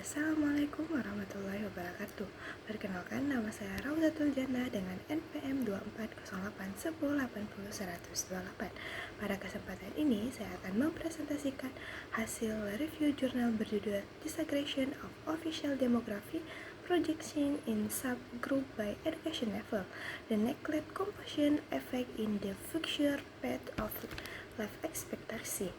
Assalamualaikum warahmatullahi wabarakatuh. Perkenalkan, nama saya Rauzatul Jannah dengan NPM 240810801028. Pada kesempatan ini, saya akan mempresentasikan hasil review jurnal berjudul Disaggregation of Official Demography Projection in Subgroup by Education Level, The Neglect Composition Effect in the Future Path of Life Expectancy.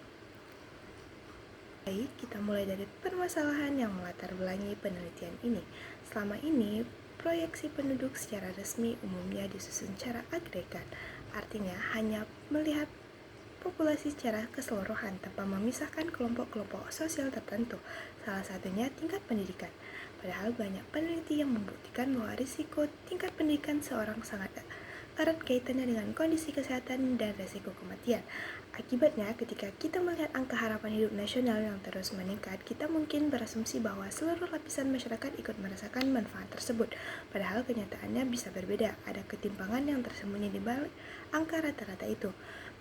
Baik, kita mulai dari permasalahan yang melatar belakangi penelitian ini. Selama ini, proyeksi penduduk secara resmi umumnya disusun secara agregat, artinya hanya melihat populasi secara keseluruhan tanpa memisahkan kelompok-kelompok sosial tertentu, salah satunya tingkat pendidikan. Padahal banyak peneliti yang membuktikan bahwa risiko tingkat pendidikan seorang sangat erat kaitannya dengan kondisi kesehatan dan risiko kematian. Akibatnya, ketika kita melihat angka harapan hidup nasional yang terus meningkat, kita mungkin berasumsi bahwa seluruh lapisan masyarakat ikut merasakan manfaat tersebut. Padahal kenyataannya bisa berbeda, ada ketimpangan yang tersembunyi di balik angka rata-rata itu.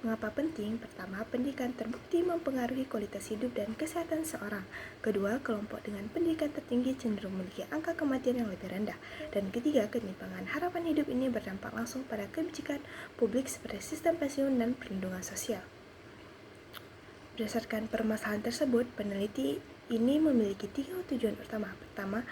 Mengapa penting? Pertama, pendidikan terbukti mempengaruhi kualitas hidup dan kesehatan seorang. Kedua, kelompok dengan pendidikan tertinggi cenderung memiliki angka kematian yang lebih rendah. Dan ketiga, ketimpangan harapan hidup ini berdampak langsung pada kebijakan publik seperti sistem pensiun dan perlindungan sosial. Berdasarkan permasalahan tersebut, peneliti ini memiliki 3 tujuan utama. Pertama,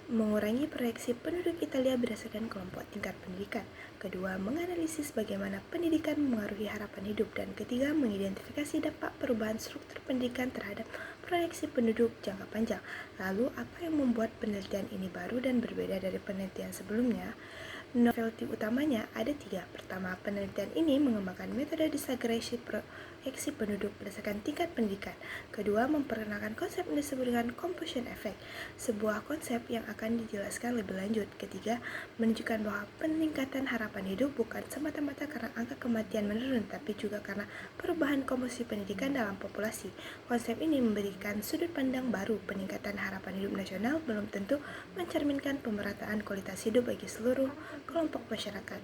mengurangi proyeksi penduduk Italia berdasarkan kelompok tingkat pendidikan. Kedua, menganalisis bagaimana pendidikan mengaruhi harapan hidup. Dan ketiga, mengidentifikasi dampak perubahan struktur pendidikan terhadap proyeksi penduduk jangka panjang. Lalu, apa yang membuat penelitian ini baru dan berbeda dari penelitian sebelumnya? Novelty utamanya ada 3. Pertama, penelitian ini mengembangkan metode disaggregasi proyeksi penduduk berdasarkan tingkat pendidikan. Kedua, memperkenalkan konsep yang disebut dengan composition effect, sebuah konsep yang akan dijelaskan lebih lanjut. Ketiga, menunjukkan bahwa peningkatan harapan hidup bukan semata-mata karena angka kematian menurun, tapi juga karena perubahan komposisi pendidikan dalam populasi. Konsep ini memberikan sudut pandang baru. Peningkatan harapan hidup nasional belum tentu mencerminkan pemerataan kualitas hidup bagi seluruh kelompok masyarakat.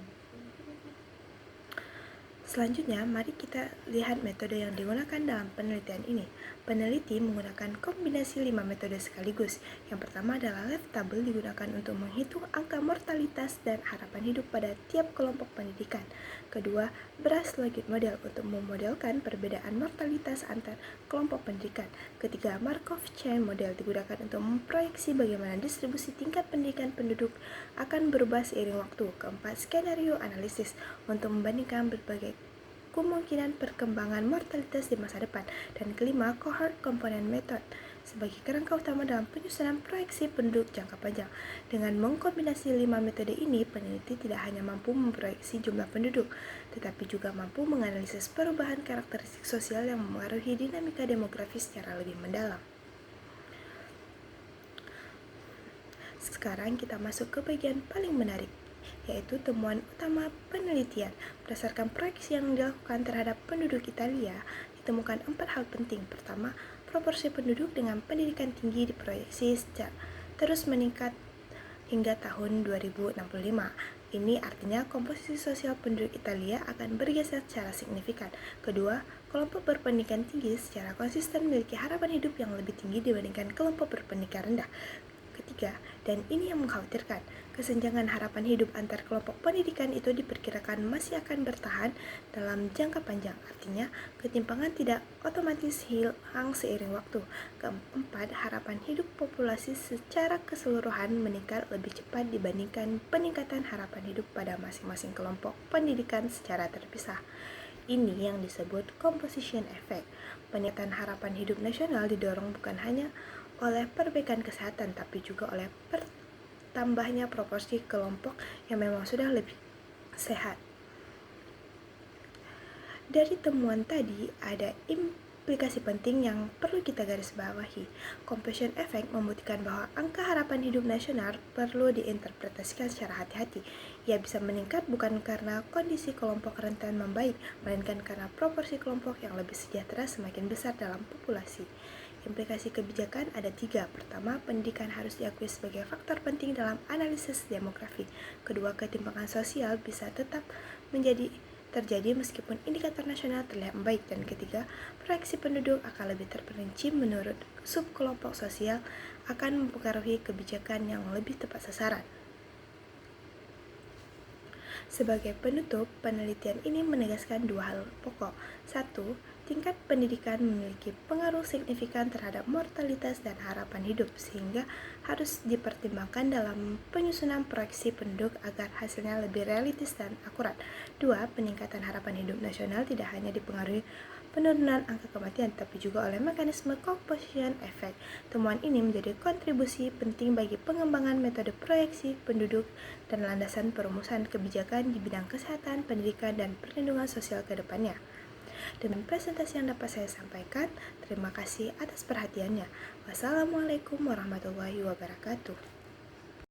Selanjutnya, mari kita lihat metode yang digunakan dalam penelitian ini. Peneliti menggunakan kombinasi 5 metode sekaligus. Yang pertama adalah life table, digunakan untuk menghitung angka mortalitas dan harapan hidup pada tiap kelompok pendidikan. Kedua, brush logic model untuk memodelkan perbedaan mortalitas antar kelompok pendidikan. Ketiga, Markov chain model digunakan untuk memproyeksi bagaimana distribusi tingkat pendidikan penduduk akan berubah seiring waktu. Keempat, skenario analisis untuk membandingkan berbagai kemungkinan perkembangan mortalitas di masa depan. Dan kelima, cohort component method sebagai kerangka utama dalam penyusunan proyeksi penduduk jangka panjang. Dengan mengkombinasi 5 metode ini, peneliti tidak hanya mampu memproyeksi jumlah penduduk, tetapi juga mampu menganalisis perubahan karakteristik sosial yang mempengaruhi dinamika demografis secara lebih mendalam. Sekarang kita masuk ke bagian paling menarik, yaitu temuan utama penelitian. Berdasarkan proyeksi yang dilakukan terhadap penduduk Italia, ditemukan 4 hal penting. Pertama, proporsi penduduk dengan pendidikan tinggi diproyeksi terus meningkat hingga tahun 2065. Ini artinya komposisi sosial penduduk Italia akan bergeser secara signifikan. Kedua, kelompok berpendidikan tinggi secara konsisten memiliki harapan hidup yang lebih tinggi dibandingkan kelompok berpendidikan rendah. Ketiga, dan ini yang mengkhawatirkan, kesenjangan harapan hidup antar kelompok pendidikan itu diperkirakan masih akan bertahan dalam jangka panjang. Artinya, ketimpangan tidak otomatis hilang seiring waktu. Keempat, harapan hidup populasi secara keseluruhan meningkat lebih cepat dibandingkan peningkatan harapan hidup pada masing-masing kelompok pendidikan secara terpisah. Ini yang disebut composition effect. Peningkatan harapan hidup nasional didorong bukan hanya oleh perbaikan kesehatan, tapi juga oleh tambahnya proporsi kelompok yang memang sudah lebih sehat. Dari temuan tadi, ada implikasi penting yang perlu kita garis bawahi. Composition effect membuktikan bahwa angka harapan hidup nasional perlu diinterpretasikan secara hati-hati. Ia bisa meningkat bukan karena kondisi kelompok rentan membaik, melainkan karena proporsi kelompok yang lebih sejahtera semakin besar dalam populasi. Implikasi kebijakan ada 3. Pertama, pendidikan harus diakui sebagai faktor penting dalam analisis demografi. Kedua, ketimpangan sosial bisa tetap menjadi terjadi meskipun indikator nasional terlihat membaik. Dan ketiga, proyeksi penduduk akan lebih terperinci menurut subkelompok sosial akan mempengaruhi kebijakan yang lebih tepat sasaran. Sebagai penutup, penelitian ini menegaskan dua hal pokok. Satu, tingkat pendidikan memiliki pengaruh signifikan terhadap mortalitas dan harapan hidup, sehingga harus dipertimbangkan dalam penyusunan proyeksi penduduk agar hasilnya lebih realistis dan akurat. Dua, peningkatan harapan hidup nasional tidak hanya dipengaruhi penurunan angka kematian, tapi juga oleh mekanisme composition effect. Temuan ini menjadi kontribusi penting bagi pengembangan metode proyeksi penduduk dan landasan perumusan kebijakan di bidang kesehatan, pendidikan, dan perlindungan sosial ke depannya. Dengan presentasi yang dapat saya sampaikan, terima kasih atas perhatiannya. Wassalamualaikum warahmatullahi wabarakatuh.